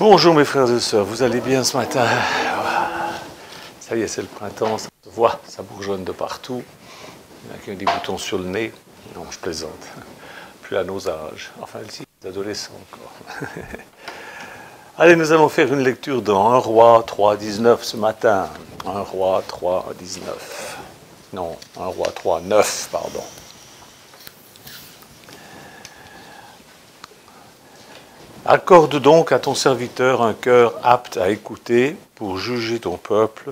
Bonjour mes frères et sœurs, vous allez bien ce matin? Ça y est, c'est le printemps, ça se voit, ça bourgeonne de partout. Il y en a qui ont des boutons sur le nez. Non, je plaisante. Plus à nos âges. Enfin, si, les adolescents encore. Allez, nous allons faire une lecture dans 1 Roi 3, 19 ce matin. 1 Roi 3, 19. Non, 1 Roi 3, 9, pardon. Accorde donc à ton serviteur un cœur apte à écouter pour juger ton peuple,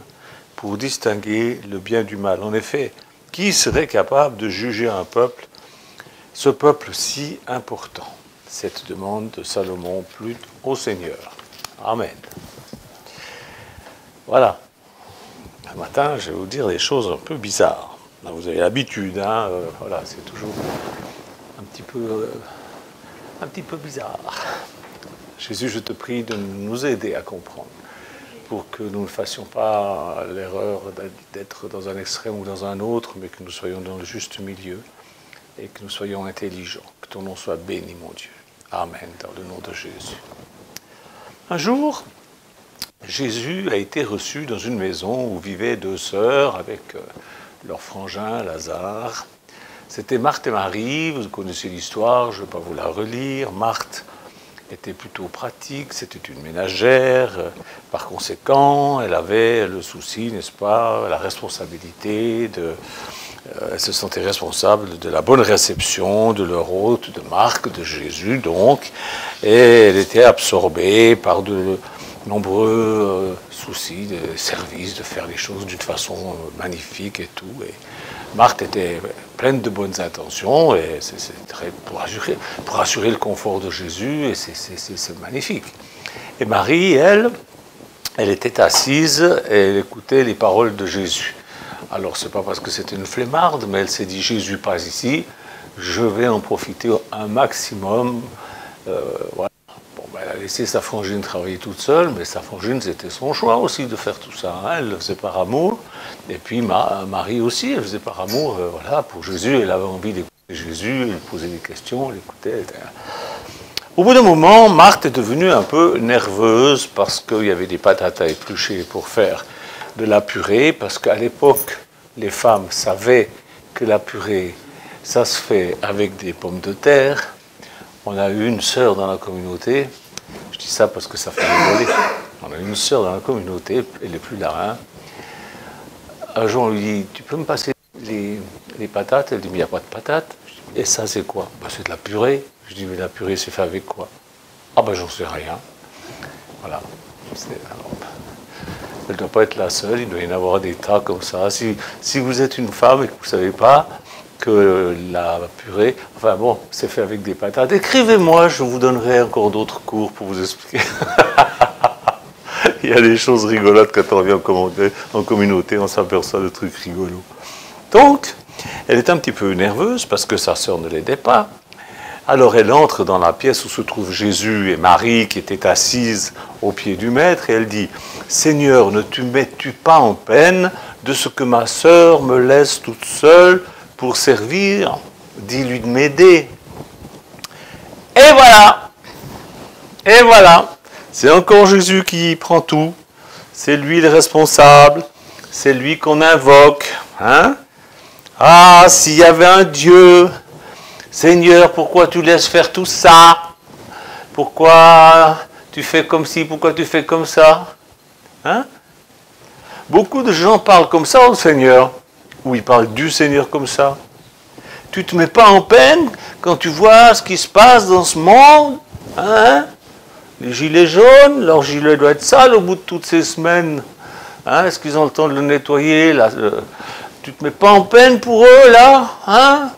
pour distinguer le bien du mal. En effet, qui serait capable de juger un peuple, ce peuple si important? Cette demande de Salomon plut au Seigneur. Amen. Voilà. Ce matin, je vais vous dire des choses un peu bizarres. Vous avez l'habitude, hein, voilà, c'est toujours un petit peu bizarre. Jésus, je te prie de nous aider à comprendre, pour que nous ne fassions pas l'erreur d'être dans un extrême ou dans un autre, mais que nous soyons dans le juste milieu et que nous soyons intelligents. Que ton nom soit béni, mon Dieu. Amen, dans le nom de Jésus. Un jour, Jésus a été reçu dans une maison où vivaient deux sœurs avec leur frangin Lazare. C'était Marthe et Marie, vous connaissez l'histoire, je ne vais pas vous la relire. Marthe était plutôt pratique, c'était une ménagère, par conséquent, elle avait le souci, n'est-ce pas, la responsabilité elle se sentait responsable de la bonne réception de leur hôte, de Marc, de Jésus, donc, et elle était absorbée par de nombreux soucis de service, de faire les choses d'une façon magnifique et tout, et Marthe était pleine de bonnes intentions, et c'est très pour assurer le confort de Jésus, et c'est magnifique. Et Marie, elle était assise et elle écoutait les paroles de Jésus. Alors, c'est pas parce que c'était une flemmarde, mais elle s'est dit, Jésus passe ici, je vais en profiter un maximum. Voilà. Bon, ben, elle a laissé sa frangine travailler toute seule, mais sa frangine, c'était son choix aussi de faire tout ça. Hein. Elle le faisait par amour. Et puis Marie aussi, elle faisait par amour, voilà, pour Jésus. Elle avait envie d'écouter Jésus, elle posait des questions, elle écoutait. Au bout d'un moment, Marthe est devenue un peu nerveuse parce qu'il y avait des patates à éplucher pour faire de la purée, parce qu'à l'époque, les femmes savaient que la purée, ça se fait avec des pommes de terre. On a eu une sœur dans la communauté, je dis ça parce que ça fait rigoler, on a eu une sœur dans la communauté, elle n'est plus là, hein. Un jour, on lui dit, tu peux me passer les patates? Elle dit, mais il n'y a pas de patates. Et ça, c'est quoi? Ben, c'est de la purée. Je dis, mais la purée, c'est fait avec quoi? Ah ben, j'en sais rien. Voilà. Elle ne doit pas être la seule, il doit y en avoir des tas comme ça. Si vous êtes une femme et que vous ne savez pas que la purée, enfin bon, c'est fait avec des patates, écrivez-moi, je vous donnerai encore d'autres cours pour vous expliquer. Il y a des choses rigolotes quand on vient en communauté, on s'aperçoit de trucs rigolos. Donc, elle est un petit peu nerveuse parce que sa sœur ne l'aidait pas. Alors elle entre dans la pièce où se trouvent Jésus et Marie qui étaient assises au pied du maître et elle dit « Seigneur, ne te mets-tu pas en peine de ce que ma sœur me laisse toute seule pour servir? Dis-lui de m'aider. » Et voilà. Et voilà. C'est encore Jésus qui prend tout. C'est lui le responsable. C'est lui qu'on invoque. Hein? Ah, s'il y avait un Dieu... Seigneur, pourquoi tu laisses faire tout ça? Pourquoi tu fais comme ci? Pourquoi tu fais comme ça? Hein? Beaucoup de gens parlent comme ça au Seigneur, ou ils parlent du Seigneur comme ça. Tu ne te mets pas en peine quand tu vois ce qui se passe dans ce monde? Hein? Les gilets jaunes, leur gilet doit être sale au bout de toutes ces semaines. Hein? Est-ce qu'ils ont le temps de le nettoyer là? Tu ne te mets pas en peine pour eux là? Hein?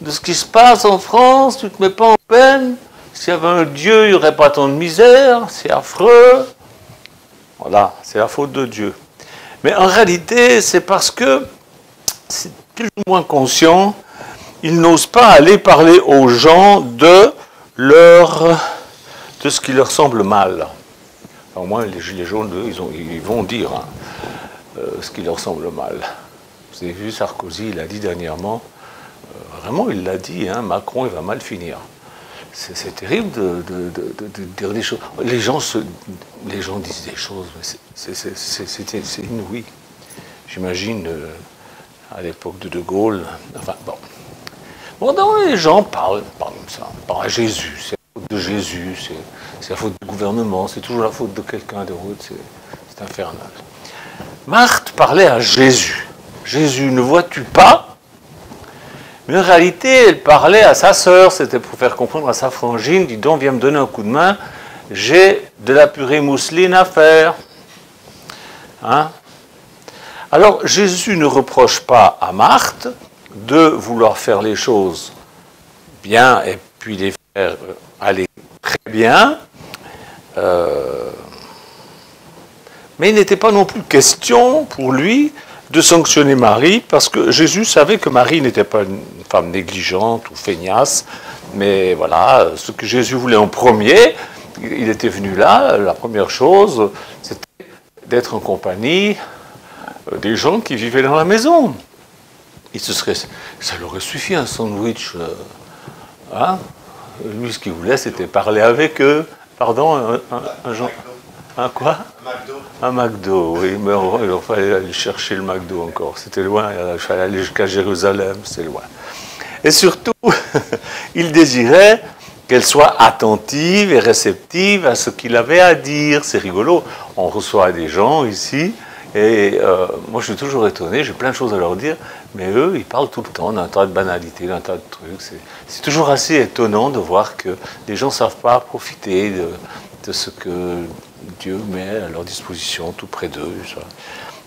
De ce qui se passe en France, tu ne te mets pas en peine. S'il y avait un Dieu, il n'y aurait pas tant de misère, c'est affreux. Voilà, c'est la faute de Dieu. Mais en réalité, c'est parce que, c'est plus ou moins conscient, ils n'osent pas aller parler aux gens de ce qui leur semble mal. Au moins, les gilets jaunes, eux, ils vont dire ce qui leur semble mal. Vous avez vu, Sarkozy, il a dit dernièrement, vraiment, il l'a dit, hein, Macron, il va mal finir. c'est terrible de dire des choses. Les gens disent des choses, mais c'est inouï. J'imagine à l'époque de Gaulle, enfin bon. Bon, donc les gens parlent comme ça, parlent à Jésus, c'est la faute de Jésus, c'est la faute du gouvernement, c'est toujours la faute de quelqu'un d'autre, c'est infernal. Marthe parlait à Jésus. Jésus, ne vois-tu pas? Mais en réalité, elle parlait à sa sœur, c'était pour faire comprendre à sa frangine, dis donc, viens me donner un coup de main, j'ai de la purée mousseline à faire. Hein? Alors, Jésus ne reproche pas à Marthe de vouloir faire les choses bien et puis les faire aller très bien, mais il n'était pas non plus question pour lui de sanctionner Marie, parce que Jésus savait que Marie n'était pas une femme négligente ou feignasse, mais voilà, ce que Jésus voulait en premier, il était venu là, la première chose, c'était d'être en compagnie des gens qui vivaient dans la maison. Ça leur aurait suffi un sandwich. Hein? Lui, ce qu'il voulait, c'était parler avec eux. Pardon, un quoi? Un McDo, oui, mais il fallait aller chercher le McDo encore. C'était loin, il fallait aller jusqu'à Jérusalem, c'est loin. Et surtout, il désirait qu'elle soit attentive et réceptive à ce qu'il avait à dire. C'est rigolo, on reçoit des gens ici, et moi je suis toujours étonné, j'ai plein de choses à leur dire, mais eux, ils parlent tout le temps d'un tas de banalités, d'un tas de trucs. C'est toujours assez étonnant de voir que les gens ne savent pas profiter de ce que Dieu met à leur disposition tout près d'eux.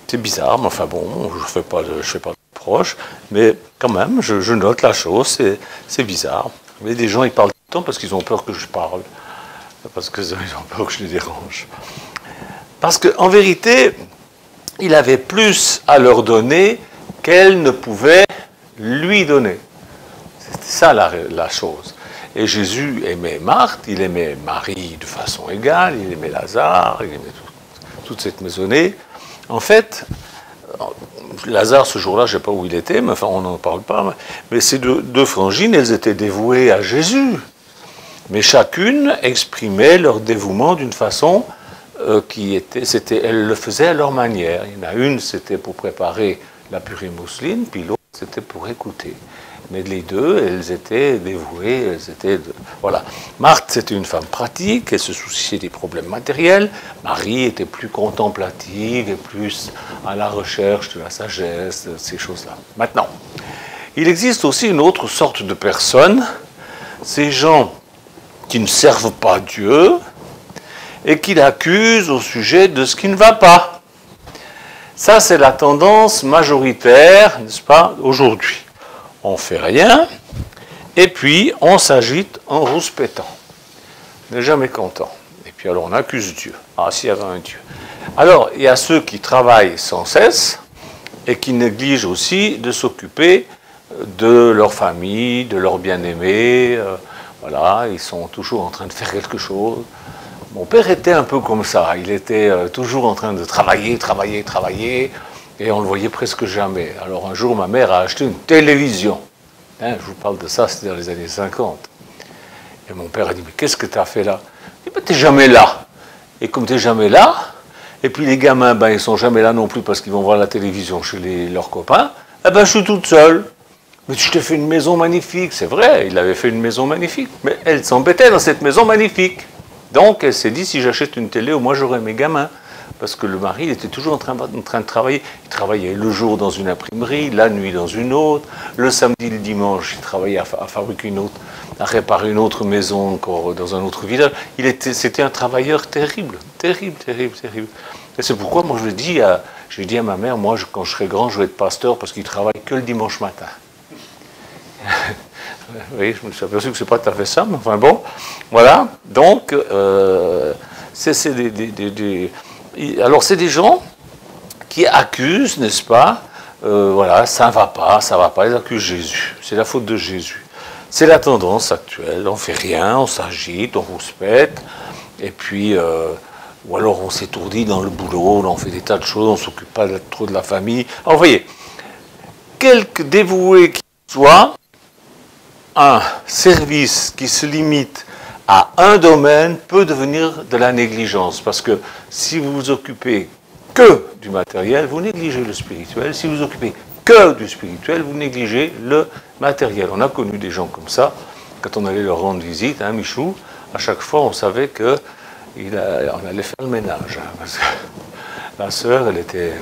C'est bizarre, mais enfin bon, je ne fais pas de reproche, mais quand même, je note la chose, c'est bizarre. Mais des gens, ils parlent tout le temps parce qu'ils ont peur que je parle, parce qu'ils ont peur que je les dérange. Parce qu'en vérité, il avait plus à leur donner qu'elle ne pouvait lui donner. C'était ça la chose. Et Jésus aimait Marthe, il aimait Marie de façon égale, il aimait Lazare, il aimait toute cette maisonnée. En fait, Lazare, ce jour-là, je ne sais pas où il était, mais enfin, on n'en parle pas. Mais ces deux frangines, elles étaient dévouées à Jésus. Mais chacune exprimait leur dévouement d'une façon elles le faisaient à leur manière. Il y en a une, c'était pour préparer la purée mousseline, puis l'autre, c'était pour écouter. Mais les deux, elles étaient dévouées, voilà. Marthe, c'était une femme pratique, elle se souciait des problèmes matériels. Marie était plus contemplative et plus à la recherche de la sagesse, de ces choses-là. Maintenant, il existe aussi une autre sorte de personnes, ces gens qui ne servent pas Dieu et qui l'accusent au sujet de ce qui ne va pas. Ça, c'est la tendance majoritaire, n'est-ce pas, aujourd'hui. On ne fait rien, et puis on s'agite en rouspétant. On n'est jamais content. Et puis alors on accuse Dieu. Ah, s'il y avait un Dieu. Alors, il y a ceux qui travaillent sans cesse, et qui négligent aussi de s'occuper de leur famille, de leurs bien-aimés. Voilà, ils sont toujours en train de faire quelque chose. Mon père était un peu comme ça. Il était toujours en train de travailler, et on ne le voyait presque jamais. Alors un jour, ma mère a acheté une télévision. Hein, je vous parle de ça, c'était dans les années 50. Et mon père a dit, mais qu'est-ce que tu as fait là? Il dit, ben, tu n'es jamais là. Et comme tu n'es jamais là, et puis les gamins, ben, ils ne sont jamais là non plus parce qu'ils vont voir la télévision chez leurs copains, eh ben, je suis toute seule. Mais je t'ai fait une maison magnifique. C'est vrai, il avait fait une maison magnifique. Mais elle s'embêtait dans cette maison magnifique. Donc elle s'est dit, si j'achète une télé, au moins j'aurai mes gamins. Parce que le mari, il était toujours en train de travailler. Il travaillait le jour dans une imprimerie, la nuit dans une autre. Le samedi, le dimanche, il travaillait à fabriquer une autre, à réparer une autre maison encore dans un autre village. C'était un travailleur terrible. Et c'est pourquoi moi j'ai dit à ma mère, moi quand je serai grand, je vais être pasteur parce qu'il travaille que le dimanche matin. Oui, je me suis aperçu que ce n'est pas tout à fait ça, mais enfin bon, voilà. Donc, alors c'est des gens qui accusent, n'est-ce pas, voilà, ça ne va pas, ils accusent Jésus. C'est la faute de Jésus. C'est la tendance actuelle, on ne fait rien, on s'agite, on rouspète, et puis, ou alors on s'étourdit dans le boulot, on fait des tas de choses, on ne s'occupe pas trop de la famille. Alors vous voyez, quelque dévoué qu'il soit, un service qui se limite à un domaine peut devenir de la négligence. Parce que si vous vous occupez que du matériel, vous négligez le spirituel. Si vous vous occupez que du spirituel, vous négligez le matériel. On a connu des gens comme ça, quand on allait leur rendre visite, hein, Michou, à chaque fois on savait qu'on allait faire le ménage. Hein, parce que la sœur, elle était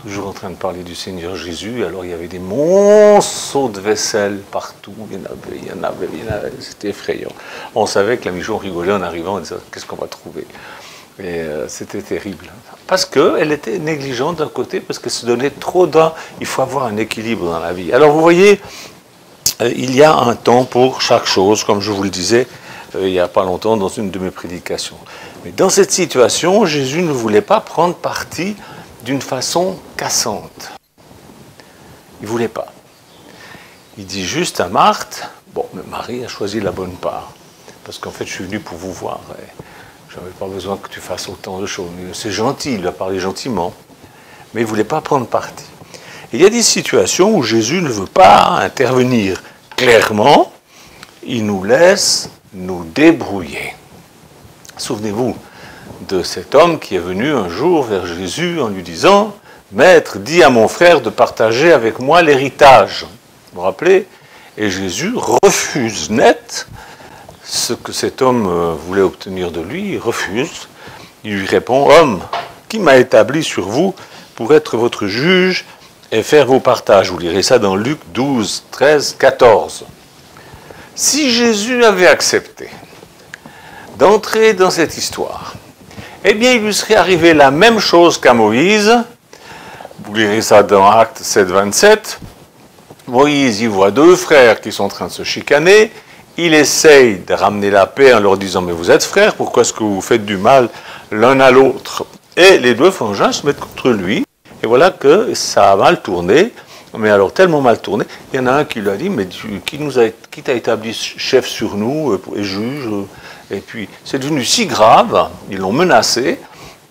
toujours en train de parler du Seigneur Jésus, alors il y avait des monceaux de vaisselle partout, il y en avait, c'était effrayant. On savait que la Michou rigolait en arrivant, on disait qu'est-ce qu'on va trouver. Et c'était terrible. Parce qu'elle était négligente d'un côté, parce qu'elle se donnait trop d'un. Il faut avoir un équilibre dans la vie. Alors vous voyez, il y a un temps pour chaque chose, comme je vous le disais il n'y a pas longtemps dans une de mes prédications. Mais dans cette situation, Jésus ne voulait pas prendre parti d'une façon cassante. Il ne voulait pas. Il dit juste à Marthe, bon, mais Marie a choisi la bonne part. Parce qu'en fait, je suis venu pour vous voir. Je n'avais pas besoin que tu fasses autant de choses. C'est gentil, il lui a parlé gentiment. Mais il ne voulait pas prendre parti. Il y a des situations où Jésus ne veut pas intervenir clairement. Il nous laisse nous débrouiller. Souvenez-vous de cet homme qui est venu un jour vers Jésus en lui disant « Maître, dis à mon frère de partager avec moi l'héritage. » Vous vous rappelez? Et Jésus refuse net ce que cet homme voulait obtenir de lui. Il refuse. Il lui répond « Homme, qui m'a établi sur vous pour être votre juge et faire vos partages ?» Vous lirez ça dans Luc 12, 13, 14. Si Jésus avait accepté d'entrer dans cette histoire, eh bien, il lui serait arrivé la même chose qu'à Moïse. Vous lirez ça dans Actes 7, 27. Moïse y voit deux frères qui sont en train de se chicaner. Il essaye de ramener la paix en leur disant « Mais vous êtes frères, pourquoi est-ce que vous faites du mal l'un à l'autre ?» Et les deux frangins se mettent contre lui. Et voilà que ça a mal tourné. Mais alors, tellement mal tourné, il y en a un qui lui a dit « Mais qui t'a établi chef sur nous et juge ?» Et puis, c'est devenu si grave, ils l'ont menacé,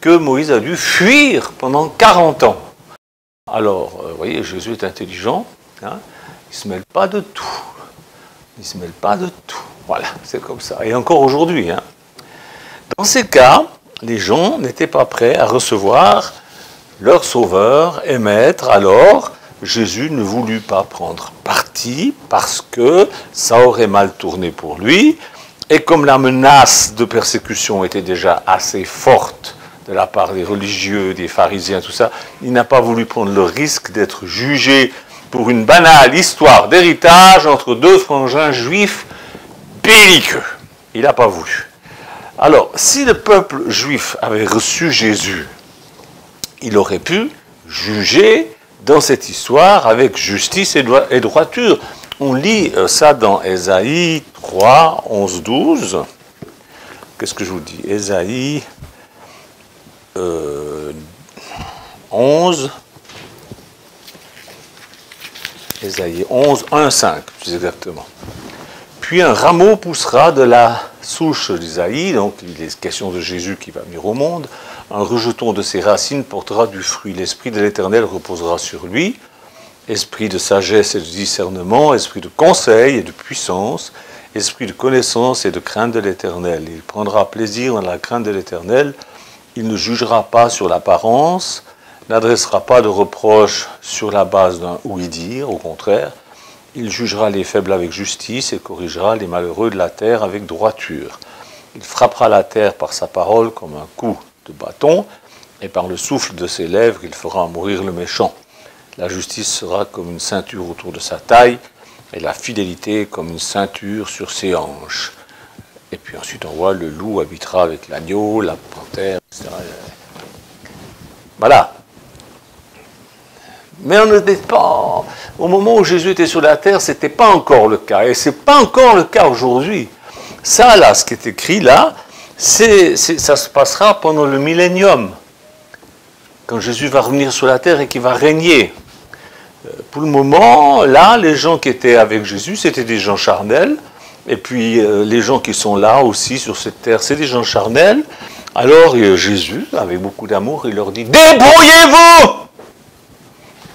que Moïse a dû fuir pendant 40 ans. Alors, vous voyez, Jésus est intelligent, hein, il ne se mêle pas de tout. Il ne se mêle pas de tout. Voilà, c'est comme ça. Et encore aujourd'hui. Hein. Dans ces cas, les gens n'étaient pas prêts à recevoir leur sauveur et maître. Alors, Jésus ne voulut pas prendre parti parce que ça aurait mal tourné pour lui. Et comme la menace de persécution était déjà assez forte de la part des religieux, des pharisiens, tout ça, il n'a pas voulu prendre le risque d'être jugé pour une banale histoire d'héritage entre deux frangins juifs belliqueux. Il n'a pas voulu. Alors, si le peuple juif avait reçu Jésus, il aurait pu juger dans cette histoire avec justice et droiture. On lit ça dans Ésaïe 3, 11, 12. Qu'est-ce que je vous dis? Ésaïe 11. Ésaïe 11, 1, 5, plus exactement. Puis un rameau poussera de la souche d'Ésaïe, donc il est question de Jésus qui va venir au monde. Un rejeton de ses racines portera du fruit. L'Esprit de l'Éternel reposera sur lui. Esprit de sagesse et de discernement, esprit de conseil et de puissance, esprit de connaissance et de crainte de l'Éternel. Il prendra plaisir dans la crainte de l'Éternel. Il ne jugera pas sur l'apparence, n'adressera pas de reproches sur la base d'un ouï-dire, au contraire. Il jugera les faibles avec justice et corrigera les malheureux de la terre avec droiture. Il frappera la terre par sa parole comme un coup de bâton, et par le souffle de ses lèvres, il fera mourir le méchant. La justice sera comme une ceinture autour de sa taille, et la fidélité comme une ceinture sur ses hanches. Et puis ensuite on voit le loup habitera avec l'agneau, la panthère, etc. Voilà. Mais on n'était pas... Au moment où Jésus était sur la terre, ce n'était pas encore le cas. Et ce n'est pas encore le cas aujourd'hui. Ça, là, ce qui est écrit là, ça se passera pendant le millénium. Quand Jésus va revenir sur la terre et qu'il va régner. Pour le moment, là, les gens qui étaient avec Jésus, c'était des gens charnels. Et puis, les gens qui sont là aussi sur cette terre, c'est des gens charnels. Alors, Jésus, avec beaucoup d'amour, il leur dit « Débrouillez-vous !»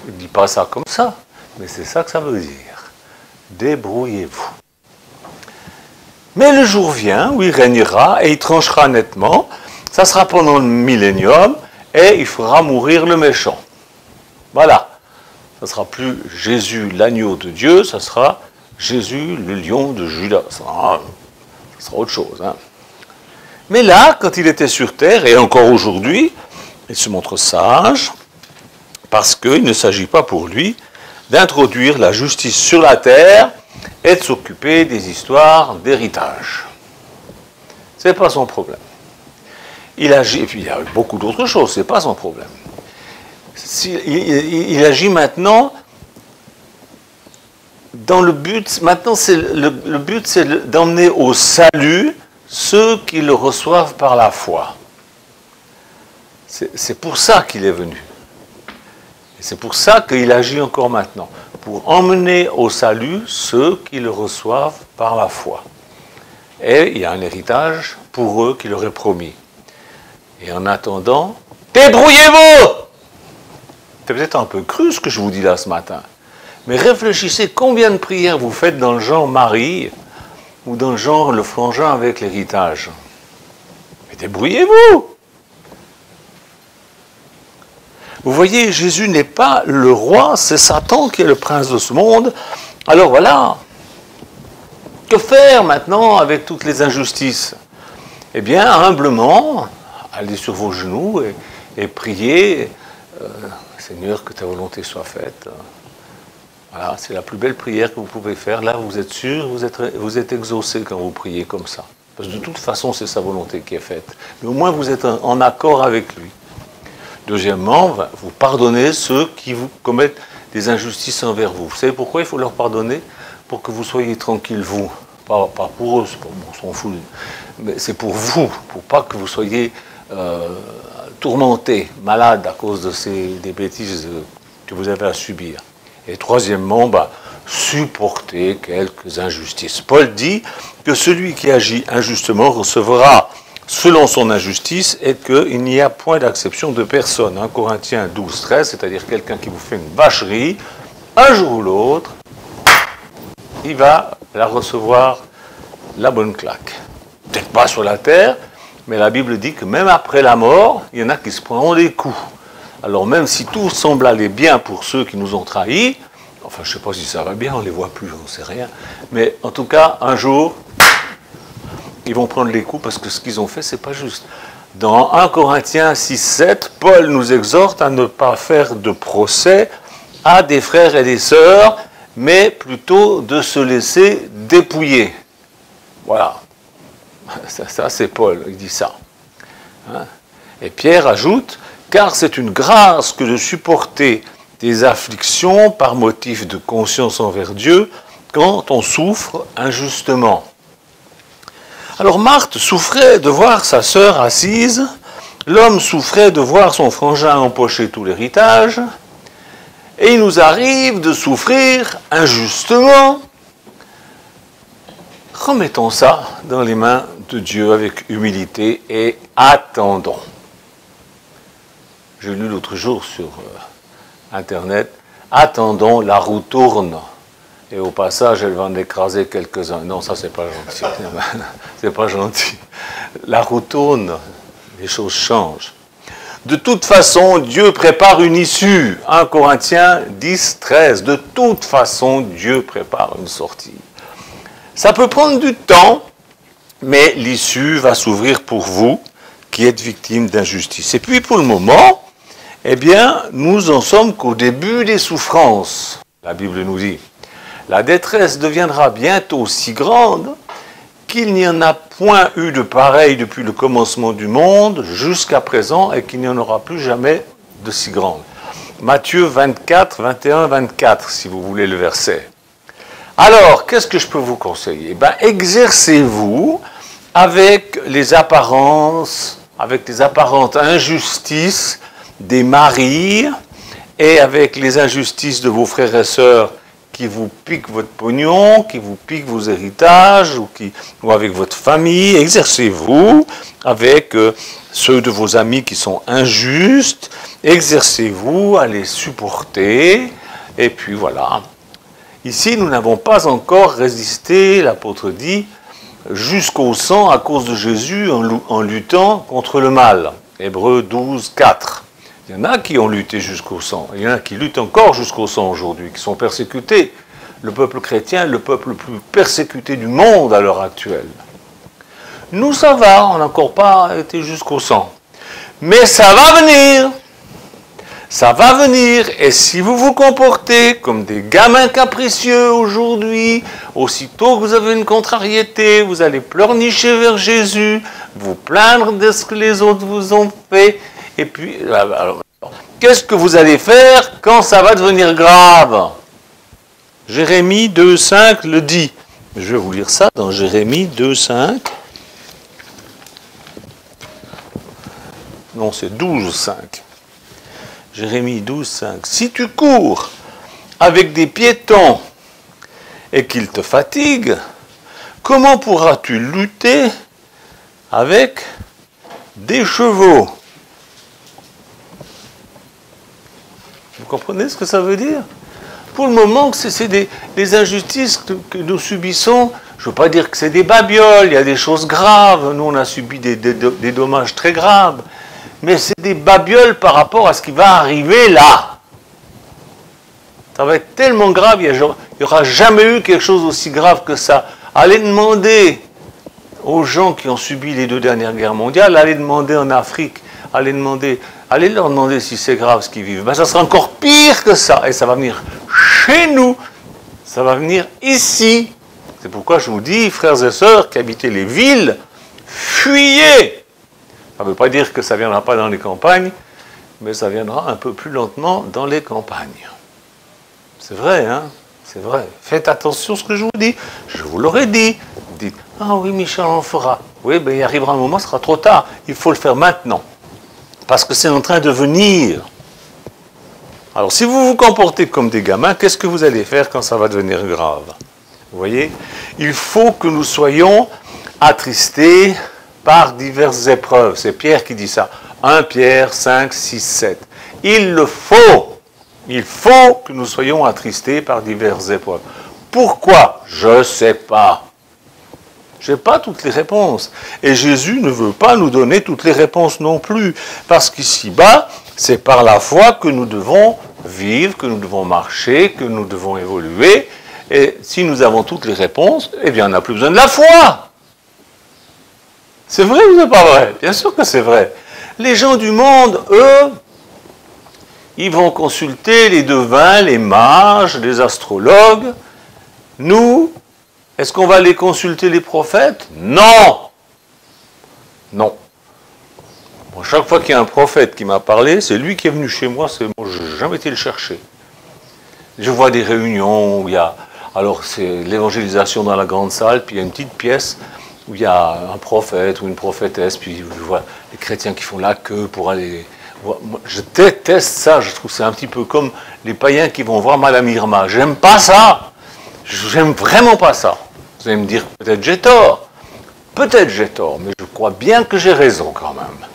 Il ne dit pas ça comme ça, mais c'est ça que ça veut dire. Débrouillez-vous. Mais le jour vient où il régnera et il tranchera nettement. Ça sera pendant le millénium et il fera mourir le méchant. Voilà. Ça ne sera plus Jésus, l'agneau de Dieu, ça sera Jésus, le lion de Judas. Ça sera autre chose. Hein. Mais là, quand il était sur terre, et encore aujourd'hui, il se montre sage, parce qu'il ne s'agit pas pour lui d'introduire la justice sur la terre et de s'occuper des histoires d'héritage. Ce n'est pas son problème. Il agit, et puis il y a beaucoup d'autres choses, ce n'est pas son problème. Il agit maintenant dans le but, maintenant le but c'est d'emmener au salut ceux qui le reçoivent par la foi. C'est pour ça qu'il est venu. Et c'est pour ça qu'il agit encore maintenant, pour emmener au salut ceux qui le reçoivent par la foi. Et il y a un héritage pour eux qui leur est promis. Et en attendant, débrouillez-vous! C'est peut-être un peu cru ce que je vous dis là ce matin, mais réfléchissez combien de prières vous faites dans le genre Marie ou dans le genre le frangin avec l'héritage. Mais débrouillez-vous! Vous voyez, Jésus n'est pas le roi, c'est Satan qui est le prince de ce monde. Alors voilà, que faire maintenant avec toutes les injustices? Eh bien, humblement, allez sur vos genoux et priez, Seigneur, que ta volonté soit faite. Voilà, c'est la plus belle prière que vous pouvez faire. Là, vous êtes sûr, vous êtes exaucé quand vous priez comme ça. Parce que de toute façon, c'est sa volonté qui est faite. Mais au moins, vous êtes en accord avec lui. Deuxièmement, vous pardonnez ceux qui vous commettent des injustices envers vous. Vous savez pourquoi il faut leur pardonner? Pour que vous soyez tranquilles, vous. Pas pour eux, on s'en fout. Mais c'est pour vous, pour pas que vous soyez tourmentés, malades à cause de des bêtises que vous avez à subir. Et troisièmement, supporter quelques injustices. Paul dit que celui qui agit injustement recevra selon son injustice et qu'il n'y a point d'acception de personne. 1 Corinthiens 12, 13, c'est-à-dire quelqu'un qui vous fait une vacherie, un jour ou l'autre, il va la recevoir la bonne claque. Peut-être pas sur la terre, mais la Bible dit que même après la mort, il y en a qui se prendront des coups. Alors même si tout semble aller bien pour ceux qui nous ont trahis, enfin je ne sais pas si ça va bien, on ne les voit plus, on ne sait rien, mais en tout cas, un jour, ils vont prendre les coups parce que ce qu'ils ont fait, ce n'est pas juste. Dans 1 Corinthiens 6, 7, Paul nous exhorte à ne pas faire de procès à des frères et des sœurs, mais plutôt de se laisser dépouiller. Voilà. Ça c'est Paul, il dit ça. Hein? Et Pierre ajoute, car c'est une grâce que de supporter des afflictions par motif de conscience envers Dieu quand on souffre injustement. Alors Marthe souffrait de voir sa sœur assise, l'homme souffrait de voir son frangin empocher tout l'héritage, et il nous arrive de souffrir injustement. Remettons ça dans les mains de Dieu avec humilité et attendons. J'ai lu l'autre jour sur Internet, attendons, la roue tourne. Et au passage, elle va en écraser quelques-uns. Non, ça, c'est pas gentil. C'est pas gentil. La roue tourne, les choses changent. De toute façon, Dieu prépare une issue. 1 Corinthiens 10, 13. De toute façon, Dieu prépare une sortie. Ça peut prendre du temps, mais l'issue va s'ouvrir pour vous qui êtes victimes d'injustice. Et puis, pour le moment, eh bien, nous en sommes qu'au début des souffrances. La Bible nous dit. La détresse deviendra bientôt si grande qu'il n'y en a point eu de pareil depuis le commencement du monde jusqu'à présent et qu'il n'y en aura plus jamais de si grande. Matthieu 24, 21, 24, si vous voulez le verset. Alors, qu'est-ce que je peux vous conseiller? Exercez-vous avec les apparences, avec les apparentes injustices des maris et avec les injustices de vos frères et sœurs qui vous piquent votre pognon, qui vous piquent vos héritages, ou avec votre famille. Exercez-vous avec ceux de vos amis qui sont injustes. Exercez-vous à les supporter. Et puis voilà. Ici, nous n'avons pas encore résisté, l'apôtre dit, jusqu'au sang à cause de Jésus en luttant contre le mal. Hébreux 12, 4. Il y en a qui ont lutté jusqu'au sang. Il y en a qui luttent encore jusqu'au sang aujourd'hui, qui sont persécutés. Le peuple chrétien est le peuple le plus persécuté du monde à l'heure actuelle. Nous, ça va, on n'a encore pas été jusqu'au sang. Mais ça va venir. Ça va venir, et si vous vous comportez comme des gamins capricieux aujourd'hui, aussitôt que vous avez une contrariété, vous allez pleurnicher vers Jésus, vous plaindre de ce que les autres vous ont fait, et puis, alors, qu'est-ce que vous allez faire quand ça va devenir grave? Jérémie 2,5 le dit. Je vais vous lire ça dans Jérémie 2,5. Non, c'est 12,5. Jérémie 12, 5. Si tu cours avec des piétons et qu'ils te fatiguent, comment pourras-tu lutter avec des chevaux? Vous comprenez ce que ça veut dire? Pour le moment, c'est des injustices que nous subissons. Je ne veux pas dire que c'est des babioles, il y a des choses graves. Nous, on a subi des dommages très graves. Mais c'est des babioles par rapport à ce qui va arriver là. Ça va être tellement grave, il n'y aura jamais eu quelque chose aussi grave que ça. Allez demander aux gens qui ont subi les 2 dernières guerres mondiales, allez demander en Afrique, allez leur demander si c'est grave ce qu'ils vivent. Ben, ça sera encore pire que ça, et ça va venir chez nous, ça va venir ici. C'est pourquoi je vous dis, frères et sœurs qui habitez les villes, fuyez. Ça ne veut pas dire que ça ne viendra pas dans les campagnes, mais ça viendra un peu plus lentement dans les campagnes. C'est vrai, hein? C'est vrai. Faites attention à ce que je vous dis. Je vous l'aurais dit. Vous dites, ah oui, Michel en fera. Oui, ben il arrivera un moment, ce sera trop tard. Il faut le faire maintenant. Parce que c'est en train de venir. Alors, si vous vous comportez comme des gamins, qu'est-ce que vous allez faire quand ça va devenir grave? Vous voyez? Il faut que nous soyons attristés par diverses épreuves. C'est Pierre qui dit ça. 1 Pierre 5, 6, 7. Il faut que nous soyons attristés par diverses épreuves. Pourquoi? Je ne sais pas. Je n'ai pas toutes les réponses. Et Jésus ne veut pas nous donner toutes les réponses non plus. Parce qu'ici-bas, c'est par la foi que nous devons vivre, que nous devons marcher, que nous devons évoluer. Et si nous avons toutes les réponses, eh bien, on n'a plus besoin de la foi. C'est vrai ou c'est pas vrai? Bien sûr que c'est vrai. Les gens du monde, eux, ils vont consulter les devins, les mages, les astrologues. Nous, est-ce qu'on va aller consulter les prophètes? Non! Non. Bon, chaque fois qu'il y a un prophète qui m'a parlé, c'est lui qui est venu chez moi, moi je n'ai jamais été le chercher. Je vois des réunions où il y a... Alors, c'est l'évangélisation dans la grande salle, puis il y a une petite pièce où il y a un prophète ou une prophétesse, puis je vois les chrétiens qui font la queue pour aller... Moi, je déteste ça, je trouve que c'est un petit peu comme les païens qui vont voir Madame Irma. J'aime pas ça. J'aime vraiment pas ça. Vous allez me dire, peut-être j'ai tort. Peut-être j'ai tort, mais je crois bien que j'ai raison quand même.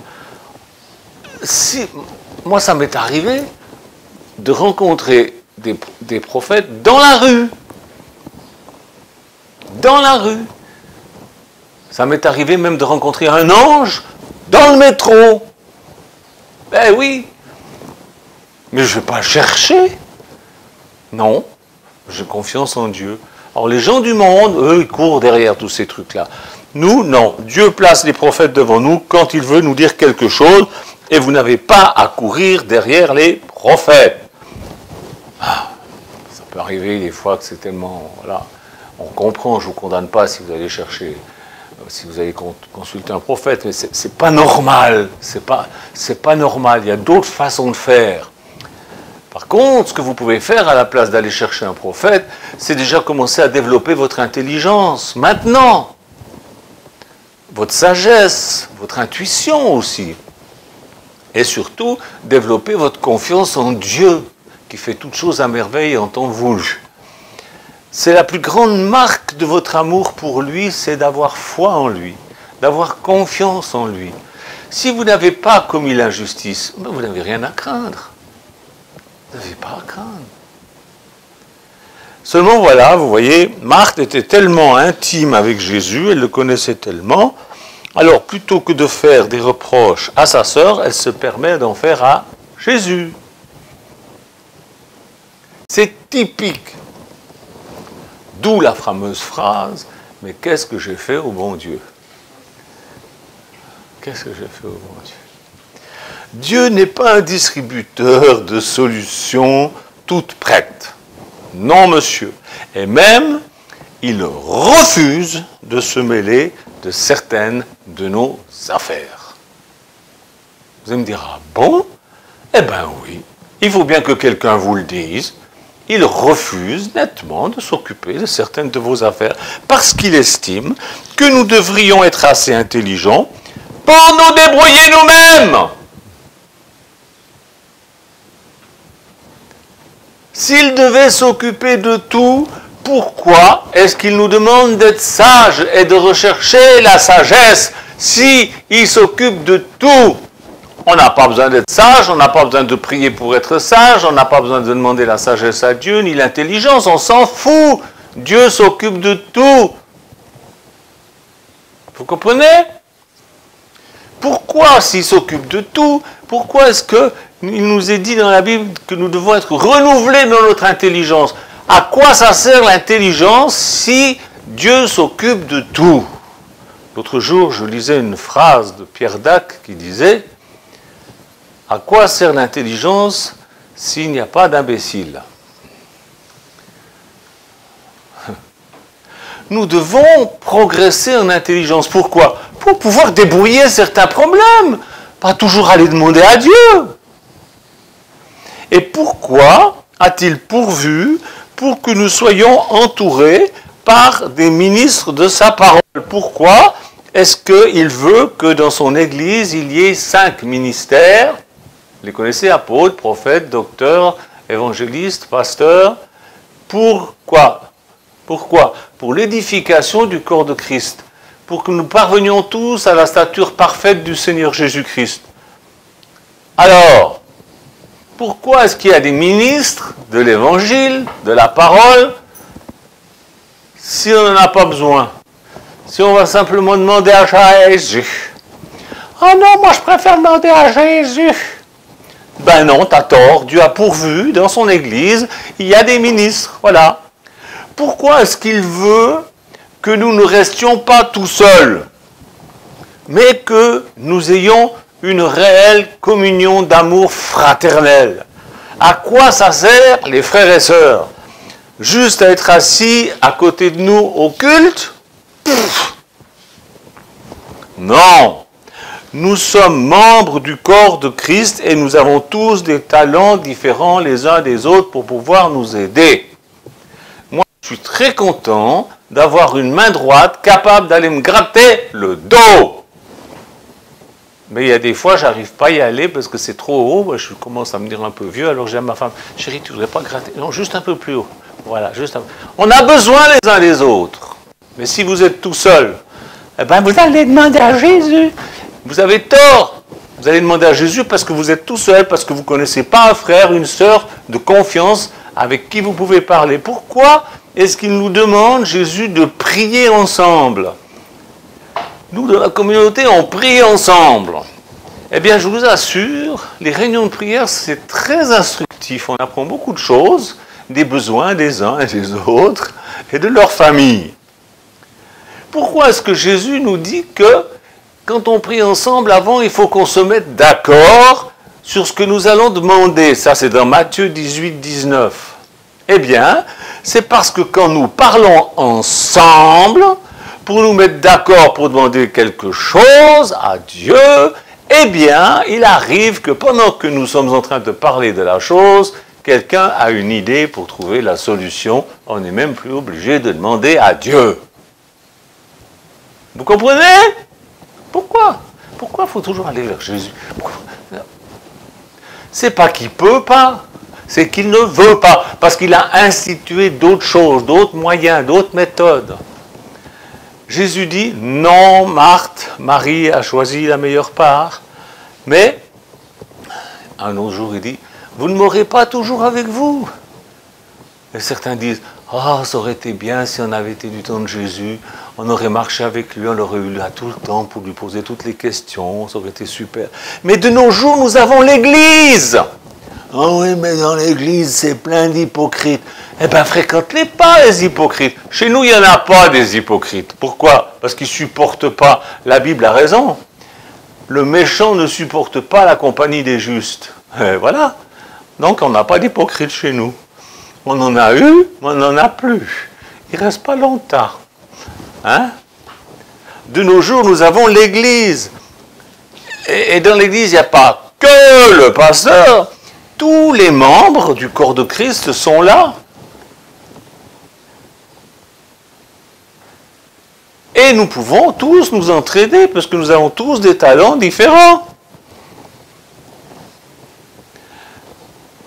Si, moi, ça m'est arrivé de rencontrer des prophètes dans la rue. Dans la rue. Ça m'est arrivé même de rencontrer un ange dans le métro. Ben oui. Mais je ne vais pas le chercher. Non. J'ai confiance en Dieu. Alors les gens du monde, eux, ils courent derrière tous ces trucs-là. Nous, non. Dieu place les prophètes devant nous quand il veut nous dire quelque chose, et vous n'avez pas à courir derrière les prophètes. Ah, ça peut arriver des fois que c'est tellement... Voilà. On comprend, je ne vous condamne pas si vous allez chercher, si vous allez consulter un prophète, mais c'est pas normal. C'est pas normal. Il y a d'autres façons de faire. Par contre, ce que vous pouvez faire à la place d'aller chercher un prophète, c'est déjà commencer à développer votre intelligence. Maintenant, votre sagesse, votre intuition aussi. Et surtout, développer votre confiance en Dieu, qui fait toutes choses à merveille en temps voulu. C'est la plus grande marque de votre amour pour lui, c'est d'avoir foi en lui, d'avoir confiance en lui. Si vous n'avez pas commis l'injustice, vous n'avez rien à craindre. Vous n'avez pas à craindre. Seulement voilà, vous voyez, Marthe était tellement intime avec Jésus, elle le connaissait tellement, alors plutôt que de faire des reproches à sa sœur, elle se permet d'en faire à Jésus. C'est typique. D'où la fameuse phrase, mais qu'est-ce que j'ai fait au bon Dieu? Qu'est-ce que j'ai fait au bon Dieu? Dieu n'est pas un distributeur de solutions toutes prêtes. Non, monsieur. Et même, il refuse de se mêler de certaines de nos affaires. Vous allez me dire, ah bon? Eh bien oui, il faut bien que quelqu'un vous le dise. Il refuse nettement de s'occuper de certaines de vos affaires parce qu'il estime que nous devrions être assez intelligents pour nous débrouiller nous-mêmes. S'il devait s'occuper de tout, pourquoi est-ce qu'il nous demande d'être sages et de rechercher la sagesse si il s'occupe de tout? On n'a pas besoin d'être sage, on n'a pas besoin de prier pour être sage, on n'a pas besoin de demander la sagesse à Dieu, ni l'intelligence, on s'en fout. Dieu s'occupe de tout. Vous comprenez? Pourquoi, s'il s'occupe de tout, pourquoi est-ce qu'il nous est dit dans la Bible que nous devons être renouvelés dans notre intelligence? À quoi ça sert l'intelligence si Dieu s'occupe de tout? L'autre jour, je lisais une phrase de Pierre Dac qui disait « À quoi sert l'intelligence s'il n'y a pas d'imbéciles ?» Nous devons progresser en intelligence. Pourquoi? Pour pouvoir débrouiller certains problèmes, pas toujours aller demander à Dieu. Et pourquoi a-t-il pourvu pour que nous soyons entourés par des ministres de sa parole? Pourquoi est-ce qu'il veut que dans son Église, il y ait 5 ministères? Vous les connaissez, apôtres, prophètes, docteurs, évangélistes, pasteurs. Pourquoi? Pourquoi? Pour l'édification du corps de Christ. Pour que nous parvenions tous à la stature parfaite du Seigneur Jésus-Christ. Alors, pourquoi est-ce qu'il y a des ministres de l'Évangile, de la parole, si on n'en a pas besoin? Si on va simplement demander à Jésus. Oh non, moi je préfère demander à Jésus. Ben non, t'as tort. Dieu a pourvu, dans son Église, il y a des ministres, voilà. Pourquoi est-ce qu'il veut que nous ne restions pas tout seuls, mais que nous ayons une réelle communion d'amour fraternel? À quoi ça sert, les frères et sœurs? Juste à être assis à côté de nous au culte? Non. Nous sommes membres du corps de Christ et nous avons tous des talents différents les uns des autres pour pouvoir nous aider. Moi, je suis très content d'avoir une main droite capable d'aller me gratter le dos. Mais il y a des fois, j'arrive pas à y aller parce que c'est trop haut. Moi, je commence à me dire un peu vieux, alors j'aime ma femme. Chérie, tu voudrais pas gratter? Non, juste un peu plus haut. Voilà, juste un peu. On a besoin les uns des autres. Mais si vous êtes tout seul, eh ben vous allez demander à Jésus. Vous avez tort. Vous allez demander à Jésus parce que vous êtes tout seul, parce que vous ne connaissez pas un frère, une sœur de confiance avec qui vous pouvez parler. Pourquoi est-ce qu'il nous demande, Jésus, de prier ensemble? Nous, dans la communauté, on prie ensemble. Eh bien, je vous assure, les réunions de prière, c'est très instructif. On apprend beaucoup de choses, des besoins des uns et des autres, et de leur famille. Pourquoi est-ce que Jésus nous dit que quand on prie ensemble, avant, il faut qu'on se mette d'accord sur ce que nous allons demander? Ça, c'est dans Matthieu 18, 19. Eh bien, c'est parce que quand nous parlons ensemble, pour nous mettre d'accord pour demander quelque chose à Dieu, eh bien, il arrive que pendant que nous sommes en train de parler de la chose, quelqu'un a une idée pour trouver la solution. On n'est même plus obligé de demander à Dieu. Vous comprenez? Pourquoi? Pourquoi il faut toujours aller vers Jésus? C'est pas qu'il ne peut pas, c'est qu'il ne veut pas, parce qu'il a institué d'autres choses, d'autres moyens, d'autres méthodes. Jésus dit, non, Marthe, Marie a choisi la meilleure part, mais un autre jour il dit, vous ne m'aurez pas toujours avec vous. Et certains disent, Ah, ça aurait été bien si on avait été du temps de Jésus, on aurait marché avec lui, on aurait eu là tout le temps pour lui poser toutes les questions, ça aurait été super. Mais de nos jours, nous avons l'Église. Ah oui, mais dans l'Église, c'est plein d'hypocrites. Eh bien, fréquente-les pas, les hypocrites. Chez nous, il n'y en a pas des hypocrites. Pourquoi? Parce qu'ils ne supportent pas. La Bible a raison. Le méchant ne supporte pas la compagnie des justes. Et voilà. Donc, on n'a pas d'hypocrites chez nous. On en a eu, mais on n'en a plus. Il ne reste pas longtemps. Hein? De nos jours, nous avons l'Église. Et dans l'Église, il n'y a pas que le pasteur. Tous les membres du corps de Christ sont là. Et nous pouvons tous nous entraider, parce que nous avons tous des talents différents.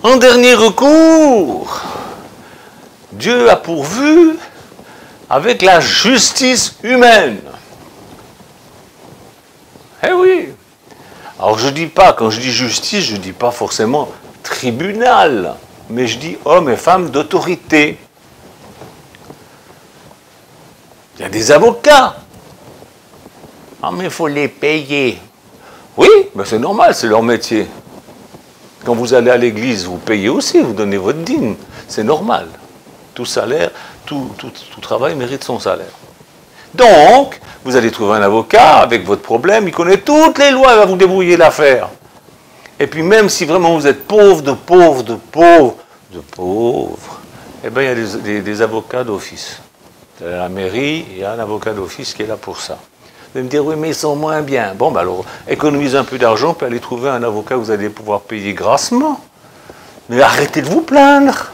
En dernier recours, Dieu a pourvu avec la justice humaine. Eh oui. Alors je ne dis pas, quand je dis justice, je ne dis pas forcément tribunal, mais je dis hommes et femmes d'autorité. Il y a des avocats. Ah, mais il faut les payer. Oui, mais c'est normal, c'est leur métier. Quand vous allez à l'église, vous payez aussi, vous donnez votre dîme. C'est normal. Tout salaire, tout travail mérite son salaire. Donc, vous allez trouver un avocat avec votre problème, il connaît toutes les lois, il va vous débrouiller l'affaire. Et puis même si vraiment vous êtes pauvre, de pauvre, eh bien il y a des avocats d'office. À la mairie, il y a un avocat d'office qui est là pour ça. Vous allez me dire, oui, mais ils sont moins bien. Bon, ben alors, économisez un peu d'argent, puis allez trouver un avocat que vous allez pouvoir payer grassement. Mais arrêtez de vous plaindre.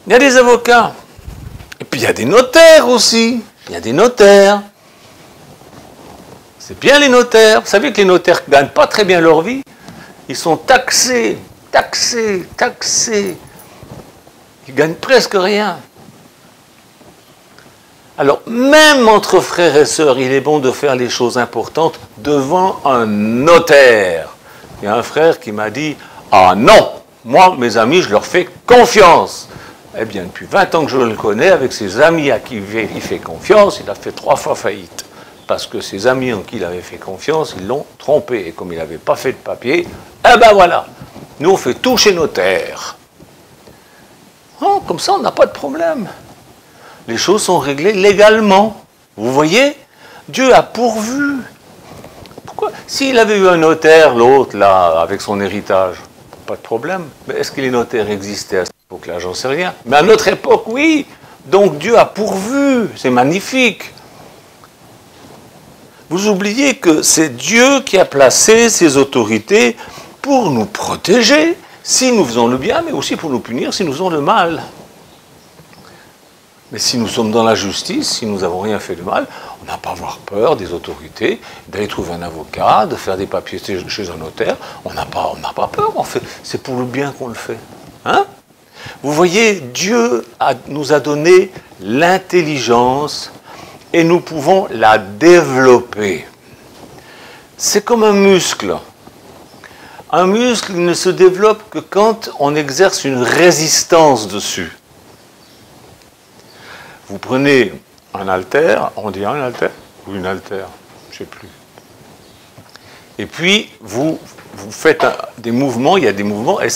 Il y a des avocats. Et puis il y a des notaires aussi. Il y a des notaires. C'est bien les notaires. Vous savez que les notaires ne gagnent pas très bien leur vie. Ils sont taxés. Ils gagnent presque rien. Alors, même entre frères et sœurs, il est bon de faire les choses importantes devant un notaire. Il y a un frère qui m'a dit, ah non, moi, mes amis, je leur fais confiance. Eh bien, depuis 20 ans que je le connais, avec ses amis à qui il fait confiance, il a fait 3 fois faillite. Parce que ses amis en qui il avait fait confiance, ils l'ont trompé. Et comme il n'avait pas fait de papier, eh ben voilà, nous on fait tout chez notaire. Oh, comme ça, on n'a pas de problème. Les choses sont réglées légalement. Vous voyez, Dieu a pourvu. Pourquoi? S'il avait eu un notaire, l'autre, là, avec son héritage, pas de problème. Mais est-ce que les notaires existaient à cette époque-là? J'en sais rien. Mais à notre époque, oui. Donc Dieu a pourvu. C'est magnifique. Vous oubliez que c'est Dieu qui a placé ses autorités pour nous protéger si nous faisons le bien, mais aussi pour nous punir si nous faisons le mal. Mais si nous sommes dans la justice, si nous n'avons rien fait de mal, on n'a pas à avoir peur des autorités, d'aller trouver un avocat, de faire des papiers chez un notaire. On n'a pas peur, c'est pour le bien qu'on le fait. Hein? Vous voyez, Dieu nous a donné l'intelligence et nous pouvons la développer. C'est comme un muscle. Un muscle ne se développe que quand on exerce une résistance dessus. Vous prenez un haltère, on dit un haltère ou une haltère, je ne sais plus. Et puis, vous faites des mouvements, il y a des mouvements, et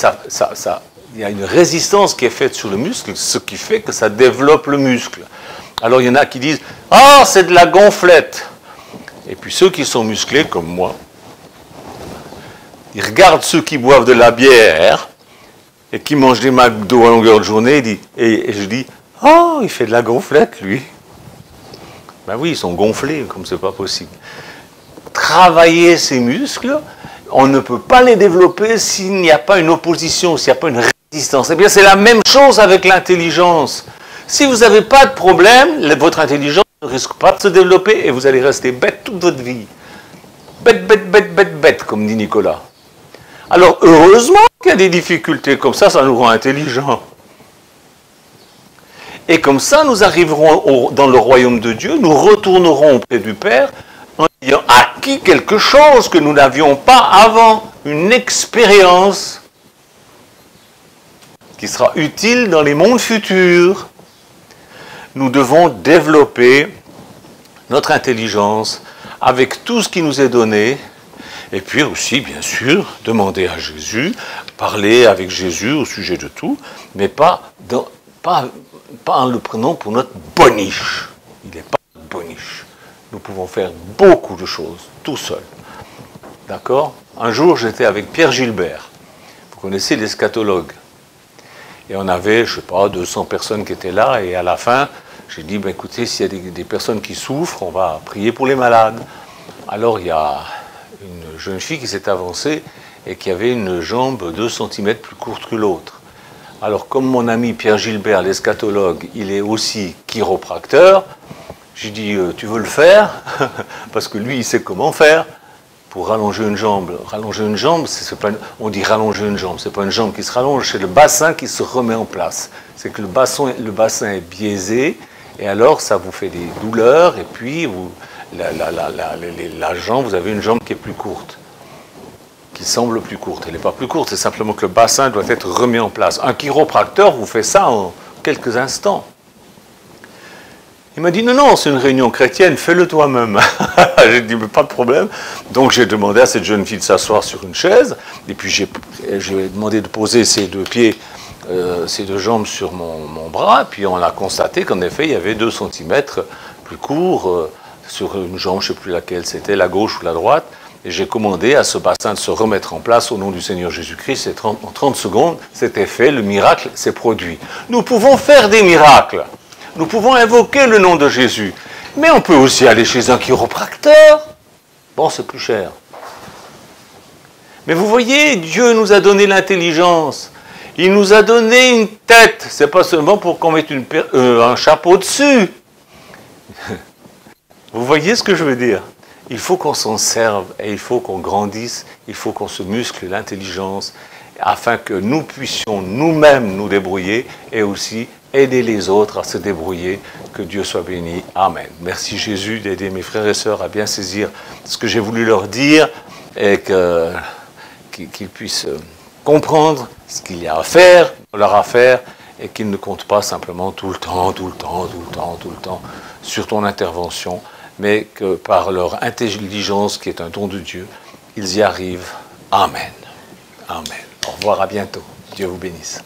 il y a une résistance qui est faite sur le muscle, ce qui fait que ça développe le muscle. Alors, il y en a qui disent « Ah, c'est de la gonflette !» Et puis, ceux qui sont musclés, comme moi, ils regardent ceux qui boivent de la bière et qui mangent des McDo à longueur de journée, et je dis « Oh, il fait de la gonflette, lui !» Ben oui, ils sont gonflés, comme c'est pas possible. Travailler ces muscles, on ne peut pas les développer s'il n'y a pas une opposition, s'il n'y a pas une résistance. Eh bien, c'est la même chose avec l'intelligence. Si vous n'avez pas de problème, votre intelligence ne risque pas de se développer et vous allez rester bête toute votre vie. Bête, comme dit Nicolas. Alors, heureusement qu'il y a des difficultés, comme ça nous rend intelligents. Et comme ça, nous arriverons dans le royaume de Dieu, nous retournerons auprès du Père en ayant acquis quelque chose que nous n'avions pas avant, une expérience. qui sera utile dans les mondes futurs. Nous devons développer notre intelligence avec tout ce qui nous est donné, et puis aussi, bien sûr, demander à Jésus, parler avec Jésus au sujet de tout, mais pas en le prenant pour notre boniche. Il n'est pas notre boniche. Nous pouvons faire beaucoup de choses, tout seul. D'accord? Un jour, j'étais avec Pierre Gilbert. Vous connaissez l'eschatologue. Et on avait, je ne sais pas, 200 personnes qui étaient là, et à la fin, j'ai dit, ben écoutez, s'il y a des personnes qui souffrent, on va prier pour les malades. Alors il y a une jeune fille qui s'est avancée et qui avait une jambe 2 cm plus courte que l'autre. Alors comme mon ami Pierre Gilbert, l'eschatologue, il est aussi chiropracteur, j'ai dit, tu veux le faire? Parce que lui, il sait comment faire pour rallonger une jambe. Rallonger une jambe, on dit rallonger une jambe, c'est pas une jambe qui se rallonge, c'est le bassin qui se remet en place. C'est que le bassin est biaisé, et alors ça vous fait des douleurs, et puis la jambe, vous avez une jambe qui est plus courte, qui semble plus courte. Elle n'est pas plus courte, c'est simplement que le bassin doit être remis en place. Un chiropracteur vous fait ça en quelques instants. Il m'a dit, non, c'est une réunion chrétienne, fais-le toi-même. J'ai dit, mais pas de problème. Donc j'ai demandé à cette jeune fille de s'asseoir sur une chaise, et puis j'ai demandé de poser ses 2 pieds, ses 2 jambes sur mon bras, puis on a constaté qu'en effet, il y avait 2 cm plus courts sur une jambe, je ne sais plus laquelle c'était, la gauche ou la droite, et j'ai commandé à ce bassin de se remettre en place au nom du Seigneur Jésus-Christ, et en 30 secondes, c'était fait, le miracle s'est produit. Nous pouvons faire des miracles. Nous pouvons invoquer le nom de Jésus. Mais on peut aussi aller chez un chiropracteur. Bon, c'est plus cher. Mais vous voyez, Dieu nous a donné l'intelligence. Il nous a donné une tête. C'est pas seulement pour qu'on mette un chapeau dessus. Vous voyez ce que je veux dire? Il faut qu'on s'en serve et il faut qu'on grandisse. Il faut qu'on se muscle l'intelligence afin que nous puissions nous-mêmes nous débrouiller et aussi aider les autres à se débrouiller. Que Dieu soit béni. Amen. Merci Jésus d'aider mes frères et sœurs à bien saisir ce que j'ai voulu leur dire et qu'ils puissent comprendre ce qu'il y a à faire, leur affaire, et qu'ils ne comptent pas simplement tout le temps sur ton intervention, mais que par leur intelligence qui est un don de Dieu, ils y arrivent. Amen. Amen. Au revoir, à bientôt. Dieu vous bénisse.